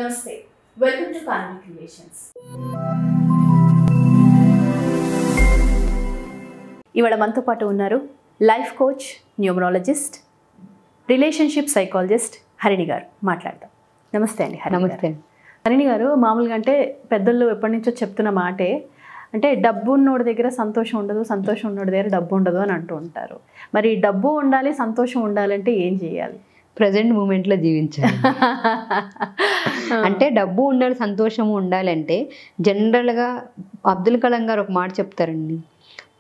నమస్తే, welcome to Kanvi creations. ఇవాళ మనతో పాటు ఉన్నారు life coach, numerologist, relationship psychologist Harini గారు. మాట్లాడదాం. నమస్తే అండి. నమస్తే హరిణి గారు, మామూలుగా అంటే పెద్దలు ఎప్పటి నుంచో చెప్తున్న మాటే, అంటే డబ్బు ఉన్నోడి దగ్గర సంతోషం ఉండదు, సంతోషం ఉన్నోడి దగ్గర డబ్బు ఉండదు అని అంటూ ఉంటారు. మరి డబ్బు ఉండాలి, సంతోషం ఉండాలంటే ఏం చేయాలి? ప్రజెంట్ మూమెంట్లో జీవించాలి. అంటే డబ్బు ఉండాలి, సంతోషము ఉండాలంటే జనరల్గా అబ్దుల్ కలాం గారు ఒక మాట చెప్తారండి,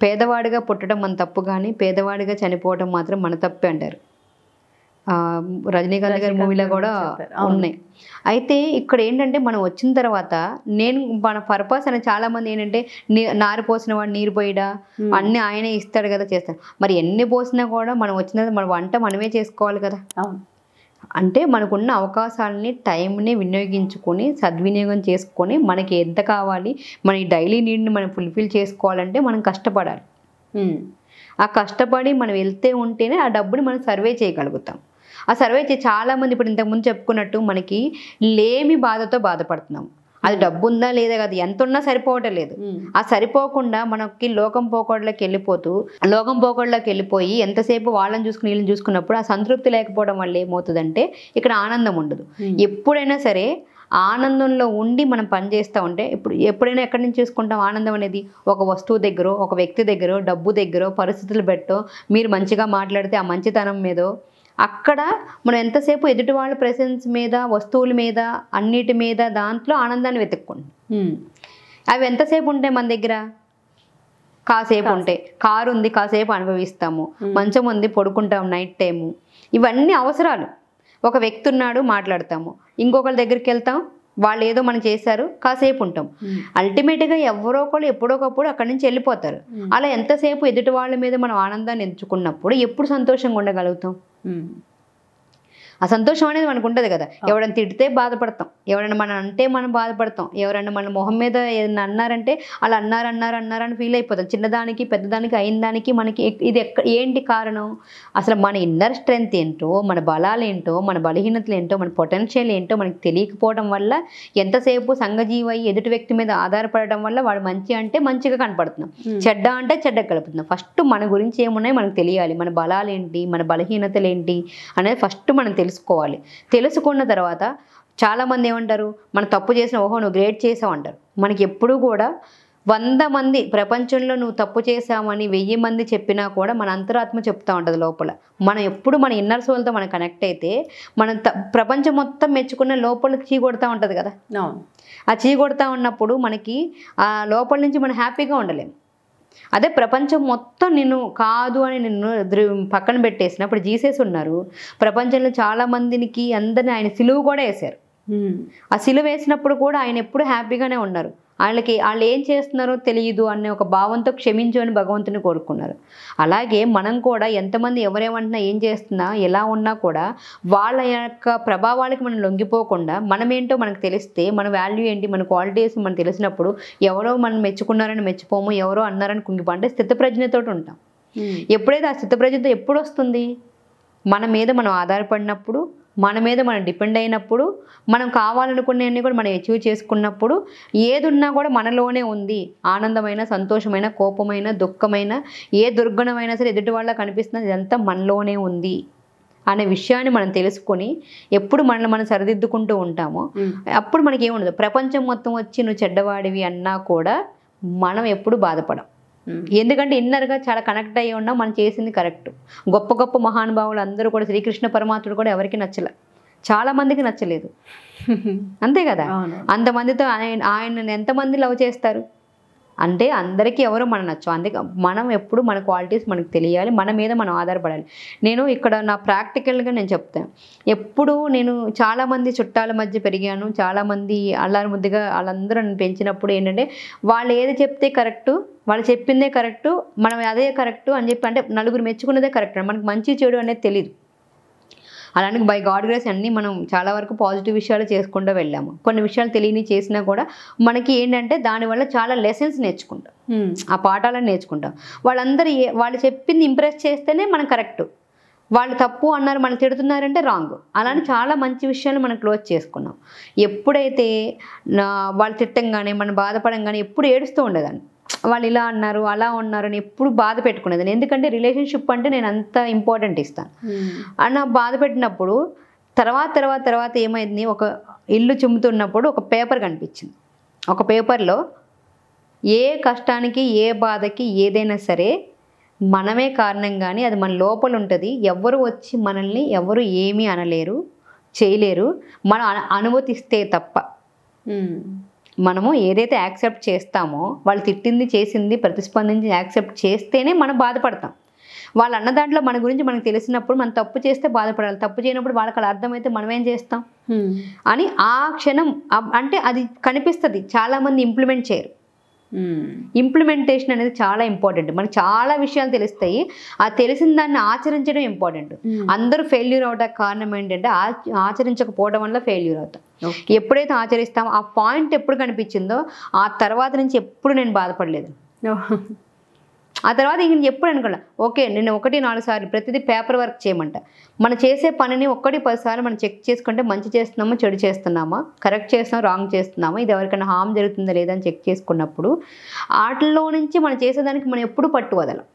పేదవాడిగా పుట్టడం మన తప్పు కానీ పేదవాడిగా చనిపోవడం మాత్రం మన తప్పే అంటారు. రజనీకాంత్ గారి మూవీలో కూడా ఉన్నాయి. అయితే ఇక్కడ ఏంటంటే మనం వచ్చిన తర్వాత నేను మన పర్పస్ అని చాలా మంది ఏంటంటే నారు పోసిన వాడు నీరు పోయిడా, అన్ని ఆయనే ఇస్తాడు కదా చేస్తాడు. మరి ఎన్ని పోసినా కూడా మనం వచ్చిన తర్వాత మన వంట మనమే చేసుకోవాలి కదా. అంటే మనకున్న అవకాశాలని, టైంని వినియోగించుకొని సద్వినియోగం చేసుకొని మనకి ఎంత కావాలి, మన ఈ డైలీ నీడ్ని మనం ఫుల్ఫిల్ చేసుకోవాలంటే మనం కష్టపడాలి. ఆ కష్టపడి మనం వెళ్తే ఉంటేనే ఆ డబ్బుని మనం సర్వే చేయగలుగుతాం. ఆ సర్వే చాలామంది ఇప్పుడు ఇంతకుముందు చెప్పుకున్నట్టు మనకి లేమి బాధతో బాధపడుతున్నాం. అది డబ్బు ఉందా లేదా కదా, ఎంత ఉన్నా సరిపోవటం లేదు. ఆ సరిపోకుండా మనకి లోకం పోకోడ్లోకి వెళ్ళిపోయి ఎంతసేపు వాళ్ళని చూసుకుని వీళ్ళని చూసుకున్నప్పుడు ఆ సంతృప్తి లేకపోవడం వల్ల ఏమవుతుందంటే ఇక్కడ ఆనందం ఉండదు. ఎప్పుడైనా సరే ఆనందంలో ఉండి మనం పని చేస్తూ ఉంటే, ఎప్పుడైనా ఎక్కడి నుంచి చూసుకుంటాం ఆనందం అనేది? ఒక వస్తువు దగ్గర, ఒక వ్యక్తి దగ్గర, డబ్బు దగ్గర, పరిస్థితులు పెట్టో, మీరు మంచిగా మాట్లాడితే ఆ మంచితనం మీదో, అక్కడ మనం ఎంతసేపు ఎదుటి వాళ్ళ ప్రెసెన్స్ మీద, వస్తువుల మీద, అన్నిటి మీద దాంట్లో ఆనందాన్ని వెతుక్కోండి. అవి ఎంతసేపు ఉంటాయి మన దగ్గర? కాసేపు ఉంటాయి. కారు ఉంది, కాసేపు అనుభవిస్తాము. మంచం ఉంది, పడుకుంటాము నైట్ టైము. ఇవన్నీ అవసరాలు. ఒక వ్యక్తి ఉన్నాడు, మాట్లాడతాము. ఇంకొకరి దగ్గరికి వెళ్తాం, వాళ్ళు ఏదో మనం చేశారు, కాసేపు ఉంటాం. అల్టిమేట్గా ఎవరో ఒకళ్ళు ఎప్పుడోకప్పుడు అక్కడి నుంచి వెళ్ళిపోతారు. అలా ఎంతసేపు ఎదుటి వాళ్ళ మీద మనం ఆనందాన్ని ఎంచుకున్నప్పుడు ఎప్పుడు సంతోషంగా ఉండగలుగుతాం? ఆ సంతోషం అనేది మనకు ఉంటుంది కదా. ఎవరైనా తిడితే బాధపడతాం, ఎవరైనా మనం అంటే మనం బాధపడతాం, ఎవరైనా మన మొహం మీద ఏదైనా అన్నారంటే అలా అన్నారని ఫీల్ అయిపోతాం. చిన్నదానికి పెద్దదానికి అయిన దానికి మనకి ఇది ఏంటి కారణం? అసలు మన ఇన్నర్ స్ట్రెంగ్త్ ఏంటో, మన బలాలు ఏంటో, మన బలహీనతలు ఏంటో, మన పొటెన్షియల్ ఏంటో మనకి తెలియకపోవడం వల్ల ఎంతసేపు సంఘజీవి ఎదుటి వ్యక్తి మీద ఆధారపడడం వల్ల వాడు మంచి అంటే మంచిగా కనపడుతున్నాం, చెడ్డ అంటే చెడ్డగా కలుపుతున్నాం. ఫస్ట్ మన గురించి ఏమున్నాయి మనకు తెలియాలి. మన బలాలు ఏంటి, మన బలహీనతలు ఏంటి అనేది ఫస్ట్ మనం తెలుసుకోవాలి. తెలుసుకున్న తర్వాత చాలామంది ఏమంటారు, మనం తప్పు చేసిన, ఓహో నువ్వు గ్రేట్ చేసావు అంటారు. మనకి ఎప్పుడూ కూడా 100 మంది ప్రపంచంలో నువ్వు తప్పు చేసామని 1000 మంది చెప్పినా కూడా మన అంతరాత్మ చెప్తూ ఉంటుంది లోపల. మనం ఎప్పుడు మన ఇన్నర్ సోల్తో మనం కనెక్ట్ అయితే మనం ప్రపంచం మొత్తం మెచ్చుకున్న లోపల చీకొడతా ఉంటుంది కదా. ఆ చీకొడతా ఉన్నప్పుడు మనకి ఆ లోపల నుంచి మనం హ్యాపీగా ఉండలేము. అదే ప్రపంచం మొత్తం నిన్ను కాదు అని నిన్ను పక్కన పెట్టేసిన, ఇప్పుడు జీసస్ ఉన్నారు, ప్రపంచంలో చాలా మందికి అందరిని ఆయన సిలువ కూడా వేశారు. ఆ సిలువ వేసినప్పుడు కూడా ఆయన ఎప్పుడు హ్యాపీగానే ఉన్నారు. వాళ్ళు ఏం చేస్తున్నారో తెలియదు అనే ఒక భావంతో క్షమించు అని భగవంతుని కోరుకున్నారు. అలాగే మనం కూడా ఎంతమంది ఎవరేమంటున్నా, ఏం చేస్తున్నా, ఎలా ఉన్నా కూడా వాళ్ళ యొక్క ప్రభావాలకి మనం లొంగిపోకుండా మనమేంటో మనకు తెలిస్తే, మన వాల్యూ ఏంటి, మన క్వాలిటీస్ మనం తెలిసినప్పుడు ఎవరో మనం మెచ్చుకున్నారని మెచ్చిపోము, ఎవరో అన్నారని కుంగిపో, అంటే స్థితప్రజ్ఞతో ఉంటాం. ఎప్పుడైతే ఆ స్థితప్రజ్ఞతో ఎప్పుడు వస్తుంది? మన మీద మనం ఆధారపడినప్పుడు, మన మీద మనం డిపెండ్ అయినప్పుడు, మనం కావాలనుకునేవన్నీ కూడా మనం అచీవ్ చేసుకున్నప్పుడు, ఏది ఉన్నా కూడా మనలోనే ఉంది. ఆనందమైన, సంతోషమైన, కోపమైన, దుఃఖమైన, ఏ దుర్గుణమైనా సరే ఎదుటి వాళ్ళకి కనిపిస్తున్నది ఇదంతా మనలోనే ఉంది అనే విషయాన్ని మనం తెలుసుకొని ఎప్పుడు మనల్ని మనం సరిదిద్దుకుంటూ ఉంటామో అప్పుడు మనకి ఏముండదు. ప్రపంచం మొత్తం వచ్చి నువ్వు చెడ్డవాడివి అన్నా కూడా మనం ఎప్పుడు బాధపడం. ఎందుకంటే ఇన్నర్గా చాలా కనెక్ట్ అయ్యి ఉన్నాం, మనం చేసింది కరెక్ట్. గొప్ప గొప్ప మహానుభావులు అందరూ కూడా, శ్రీకృష్ణ పరమాత్ముడు కూడా ఎవరికి నచ్చలే, చాలా మందికి నచ్చలేదు, అంతే కదా. అంతమందితో ఆయన ఎంతమంది లవ్ చేస్తారు అంటే అందరికీ ఎవరో మనం నచ్చు. అందుకే మనం ఎప్పుడు మన క్వాలిటీస్ మనకు తెలియాలి, మన మీద మనం ఆధారపడాలి. నేను ఇక్కడ నా ప్రాక్టికల్గా నేను చెప్తాను. ఎప్పుడు నేను చాలామంది చుట్టాల మధ్య పెరిగాను, చాలామంది అల్లారు ముద్దుగా వాళ్ళందరూ నన్ను పెంచినప్పుడు ఏంటంటే వాళ్ళు ఏది చెప్తే కరెక్టు, వాళ్ళు చెప్పిందే కరెక్టు, మనం అదే కరెక్టు అని చెప్పి, అంటే నలుగురు మెచ్చుకున్నదే కరెక్ట్, మనకు మంచి చెడు అనేది తెలియదు. అలానే బై గాడ్ గ్రేస్ అన్నీ మనం చాలా వరకు పాజిటివ్ విషయాలు చేసుకుంటూ వెళ్ళాము. కొన్ని విషయాలు తెలియని చేసినా కూడా మనకి ఏంటంటే దానివల్ల చాలా లెసన్స్ నేర్చుకుంటాం, ఆ పాఠాలను నేర్చుకుంటాం. వాళ్ళు చెప్పింది ఇంప్రెస్ చేస్తేనే మనం కరెక్ట్. వాళ్ళు తప్పు అన్నారు, మనం తిడుతున్నారంటే రాంగ్. అలానే చాలా మంచి విషయాలు మనం క్లోజ్ చేసుకున్నాం. ఎప్పుడైతే వాళ్ళు తిట్టంగానే మనం బాధపడంగానే ఎప్పుడు ఏడుస్తూ ఉండేదాన్ని. వాళ్ళు ఇలా అన్నారు అలా ఉన్నారు అని ఎప్పుడు బాధ పెట్టుకునేదాన్ని. ఎందుకంటే రిలేషన్షిప్ అంటే నేను అంత ఇంపార్టెంట్ ఇస్తాను. అన్న బాధ పెట్టినప్పుడు తర్వాత ఏమైంది, ఒక ఇల్లు చిమ్ముతున్నప్పుడు ఒక పేపర్ కనిపించింది. ఒక పేపర్లో ఏ కష్టానికి ఏ బాధకి ఏదైనా సరే మనమే కారణం, కానీ అది మన లోపల ఉంటుంది. ఎవరు వచ్చి మనల్ని ఎవరు ఏమీ అనలేరు, చేయలేరు, మనం అనుమతిస్తే తప్ప. మనము ఏదైతే యాక్సెప్ట్ చేస్తామో, వాళ్ళు తిట్టింది చేసింది ప్రతిస్పందించి యాక్సెప్ట్ చేస్తేనే మనం బాధపడతాం. వాళ్ళు అన్న దాంట్లో మన గురించి మనకు తెలిసినప్పుడు మనం తప్పు చేస్తే బాధపడాలి, తప్పు చేయనప్పుడు వాళ్ళకి అలా అర్థమైతే మనం ఏం చేస్తాం అని ఆ క్షణం అంటే అది కనిపిస్తుంది. చాలామంది ఇంప్లిమెంట్ చేయరు. ఇంప్లిమెంటేషన్ అనేది చాలా ఇంపార్టెంట్. మనకు చాలా విషయాలు తెలుస్తాయి, ఆ తెలిసిన దాన్ని ఆచరించడం ఇంపార్టెంట్. అందరూ ఫెయిల్యూర్ అవడానికి కారణం ఏంటంటే ఆచరించకపోవడం వల్ల ఫెయిల్యూర్ అవుతాం. ఎప్పుడైతే ఆచరిస్తామో ఆ పాయింట్ ఎప్పుడు కనిపించిందో ఆ తర్వాత నుంచి ఎప్పుడు నేను బాధపడలేదు. ఆ తర్వాత ఇంక ఎప్పుడు అనుకోలే, ఓకే నేను 1-4 సార్లు ప్రతిదీ పేపర్ వర్క్ చేయమంట. మనం చేసే పనిని 1-10 సార్లు మనం చెక్ చేసుకుంటే మంచి చేస్తున్నామా చెడు చేస్తున్నామా, కరెక్ట్ చేస్తున్నామా రాంగ్ చేస్తున్నామా, ఇది ఎవరికైనా హామ్ జరుగుతుందా లేదా అని చెక్ చేసుకున్నప్పుడు వాటిలో నుంచి మనం చేసేదానికి మనం ఎప్పుడు పట్టు వదలం.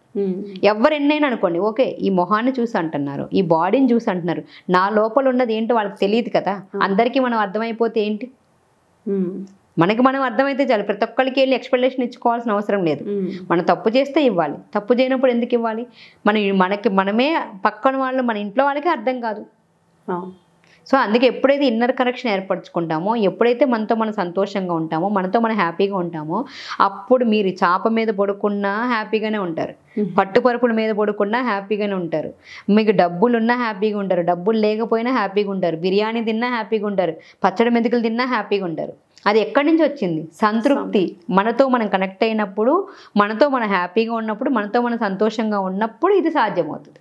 ఎవరు ఎన్నైనా అనుకోండి, ఓకే ఈ మొహాన్ని చూసి అంటున్నారు, ఈ బాడీని చూసి అంటున్నారు, నా లోపల ఉన్నది ఏంటో వాళ్ళకి తెలియదు కదా. అందరికీ మనం అర్థమైపోతే ఏంటి, మనకి మనం అర్థమైతే చాలు. ప్రతి ఒక్కరికి వెళ్ళి ఎక్స్ప్లెనేషన్ ఇచ్చుకోవాల్సిన అవసరం లేదు. మనం తప్పు చేస్తే ఇవ్వాలి, తప్పు చేయనప్పుడు ఎందుకు ఇవ్వాలి? మనమే పక్కన వాళ్ళు మన ఇంట్లో వాళ్ళకి అర్థం కాదు. సో అందుకే ఎప్పుడైతే ఇన్నర్ కనెక్షన్ ఏర్పరచుకుంటామో, ఎప్పుడైతే మనతో మనం సంతోషంగా ఉంటామో, మనతో మనం హ్యాపీగా ఉంటామో, అప్పుడు మీరు చాప మీద పడుకున్నా హ్యాపీగానే ఉంటారు, పట్టుపరుపుల మీద పడుకున్నా హ్యాపీగానే ఉంటారు, మీకు డబ్బులున్నా హ్యాపీగా ఉంటారు, డబ్బులు లేకపోయినా హ్యాపీగా ఉంటారు, బిర్యానీ తిన్నా హ్యాపీగా ఉంటారు, పచ్చడి మెతుకులు తిన్నా హ్యాపీగా ఉంటారు. అది ఎక్కడి నుంచి వచ్చింది? సంతృప్తి. మనతో మనం కనెక్ట్ అయినప్పుడు, మనతో మనం హ్యాపీగా ఉన్నప్పుడు, మనతో మనం సంతోషంగా ఉన్నప్పుడు ఇది సాధ్యమవుతుంది.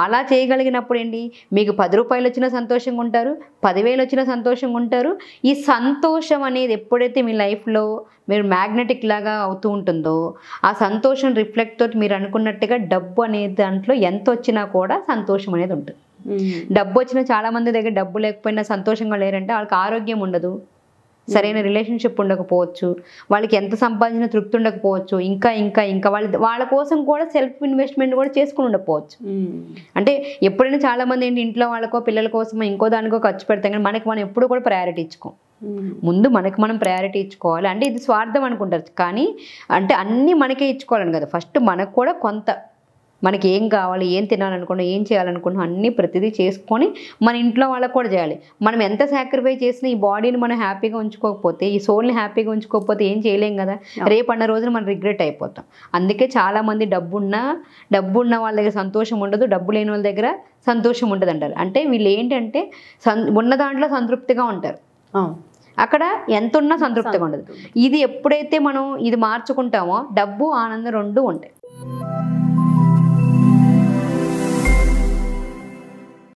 అలా చేయగలిగినప్పుడు ఏంటి, మీకు 10 రూపాయలు వచ్చినా సంతోషంగా ఉంటారు, 10,000 వచ్చినా సంతోషంగా ఉంటారు. ఈ సంతోషం అనేది ఎప్పుడైతే మీ లైఫ్లో మీరు మ్యాగ్నెటిక్ లాగా అవుతూ ఉంటుందో, ఆ సంతోషం రిఫ్లెక్ట్ తోటి మీరు అనుకున్నట్టుగా డబ్బు అనేది దాంట్లో ఎంత వచ్చినా కూడా సంతోషం అనేది ఉంటుంది. డబ్బు వచ్చినా, చాలామంది దగ్గర డబ్బు లేకపోయినా సంతోషంగా లేరంటే వాళ్ళకి ఆరోగ్యం ఉండదు, సరైన రిలేషన్షిప్ ఉండకపోవచ్చు, వాళ్ళకి ఎంత సంపాదించిన తృప్తి ఉండకపోవచ్చు, ఇంకా ఇంకా ఇంకా వాళ్ళ కోసం కూడా సెల్ఫ్ ఇన్వెస్ట్మెంట్ కూడా చేసుకుని ఉండకపోవచ్చు. అంటే ఎప్పుడైనా చాలామంది ఏంటి, ఇంట్లో వాళ్ళకో పిల్లల కోసమో ఇంకో దానికో ఖర్చు పెడతాం, కానీ మనకి మనం ఎప్పుడు కూడా ప్రయారిటీ ఇచ్చుకోం. ముందు మనకి మనం ప్రయారిటీ ఇచ్చుకోవాలి. అంటే ఇది స్వార్థం అనుకుంటారు, కానీ అంటే అన్నీ మనకే ఇచ్చుకోవాలని కదా. ఫస్ట్ మనకు కూడా కొంత, మనకి ఏం కావాలి, ఏం తినాలనుకున్నాం, ఏం చేయాలనుకున్నాం అన్నీ ప్రతిదీ చేసుకొని మన ఇంట్లో వాళ్ళకు కూడా చేయాలి. మనం ఎంత సాక్రిఫైస్ చేసినా ఈ బాడీని మనం హ్యాపీగా ఉంచుకోకపోతే, ఈ సోల్ని హ్యాపీగా ఉంచుకోకపోతే ఏం చేయలేం కదా. రేపు అన్న రోజున మనం రిగ్రెట్ అయిపోతాం. అందుకే చాలామంది డబ్బున్న వాళ్ళ దగ్గర సంతోషం ఉండదు, డబ్బు లేని వాళ్ళ దగ్గర సంతోషం ఉండదు అంటారు. అంటే వీళ్ళు ఏంటంటే ఉన్న దాంట్లో సంతృప్తిగా ఉంటారు, అక్కడ ఎంత ఉన్నా సంతృప్తిగా ఉండదు. ఇది ఎప్పుడైతే మనం ఇది మార్చుకుంటామో డబ్బు ఆనందం 2 ఉంటాయి.